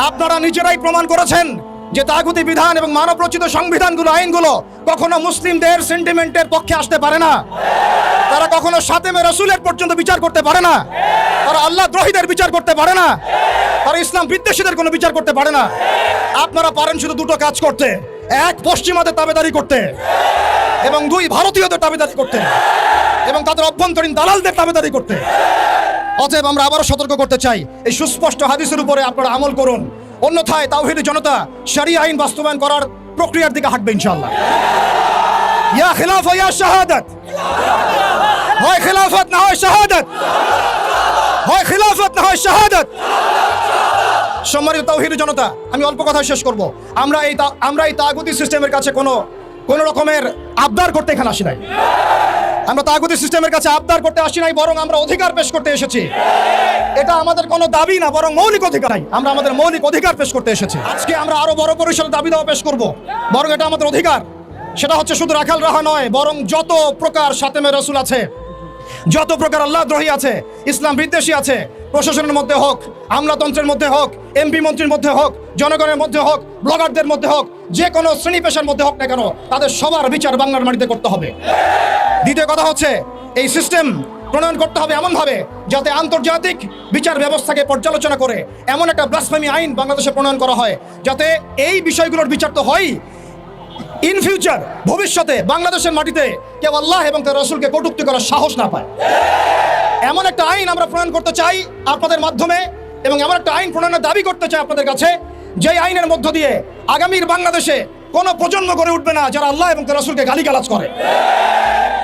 আপনারা নিজেরাই প্রমাণ করেছেন যে তাগুতি বিধান এবং মানব রচিত সংবিধানগুলো, আইনগুলো কখনো মুসলিমদের সেন্টিমেন্টের পক্ষে আসতে পারে না। তারা কখনো সাতেমে রসুলের পর্যন্ত বিচার করতে পারে না। তারা আল্লাহ দ্রোহীদের বিচার করতে পারে না। তারা ইসলাম বিদ্বেষীদের কোনো বিচার করতে পারে না। আপনারা পারেন শুধু দুটো কাজ করতে: এক, পশ্চিমাদের তাবেদারি করতে, এবং দুই, ভারতীয়দের তাবেদারি করতে, এবং তাদের অভ্যন্তরীণ দালালদের তাবেদারি করতে। অতএব আমরা আবারও সতর্ক করতে চাই, এই সুস্পষ্ট হাদিসের উপরে আপনারা আমল করুন, অন্যথায় তাওহীদি জনতা শরিয়া আইন বাস্তবায়ন করার প্রক্রিয়ার দিকে হাঁটবে ইনশাআল্লাহ। ইয়া খিলাফা ইয়া শাহাদাত, হয় খিলাফত না হয় শাহাদাত, হয় খিলাফত না হয় শাহাদাত। সম্মানিত তাওহীদি জনতা, আমি অল্প কথা শেষ করব। আমরা এই তাগুতি সিস্টেমের কাছে কোন রকমের আবদার করতে এখানে আসি নাই। আমরা তাগুতি সিস্টেমের কাছে আবদার করতে আসি নাই, বরং আমরা অধিকার পেশ করতে এসেছি। এটা আমাদের কোনো দাবি না, বরং মৌলিক অধিকার। আমরা আমাদের মৌলিক অধিকার পেশ করতে এসেছি। আজকে আমরা আরো বড় পরিসরে দাবি দাওয়া পেশ করব, বরং এটা আমাদের অধিকার। সেটা হচ্ছে শুধু রাখাল রাহা নয়, বরং যত প্রকার সাতেমে রসুল আছে, যত প্রকার আল্লাহ দ্রোহী আছে, ইসলাম বিদ্বেষী আছে, প্রশাসনের মধ্যে হোক, আমলাতন্ত্রের মধ্যে হোক, এমপি মন্ত্রীর মধ্যে হোক, জনগণের মধ্যে হোক, ব্লগারদের মধ্যে হোক, যে কোনো শ্রেণী পেশার মধ্যে হোক না কেন, তাদের সবার বিচার বাংলার মাটিতে করতে হবে। দ্বিতীয় কথা হচ্ছে, এই সিস্টেম প্রণয়ন করতে হবে এমনভাবে যাতে আন্তর্জাতিক বিচার ব্যবস্থাকে পর্যালোচনা করে এমন একটা ব্লাসফেমি আইন বাংলাদেশে প্রণয়ন করা হয়, যাতে এই বিষয়গুলোর বিচার তো হয়, ইন ফিউচার, ভবিষ্যতে বাংলাদেশের মাটিতে কেউ আল্লাহ এবং তার রসুলকে কটূক্তি করার সাহস না পায়। এমন একটা আইন আমরা প্রণয়ন করতে চাই আপনাদের মাধ্যমে, এবং এমন একটা আইন প্রণয়নের দাবি করতে চাই আপনাদের কাছে, যে আইনের মধ্য দিয়ে আগামীর বাংলাদেশে কোনো প্রজন্ম গড়ে উঠবে না যারা আল্লাহ এবং তার রসুলকে গালিগালাজ করে।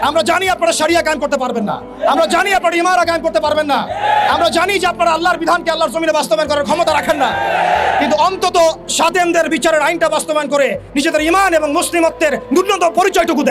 আমরা জানি আপনারা শরিয়া কায়েম করতে পারবেন না, আমরা জানি আপনারা ইমারা কায়েম করতে পারবেন না, আমরা জানি যে আপনারা আল্লাহর বিধানকে আল্লাহর জমিনে বাস্তবায়ন করার ক্ষমতা রাখেন না, কিন্তু অন্তত সাতেমদের বিচারের আইনটা বাস্তবায়ন করে নিজেদের ইমান এবং মুসলিমত্বের ন্যূনতম পরিচয়টুকু দেন।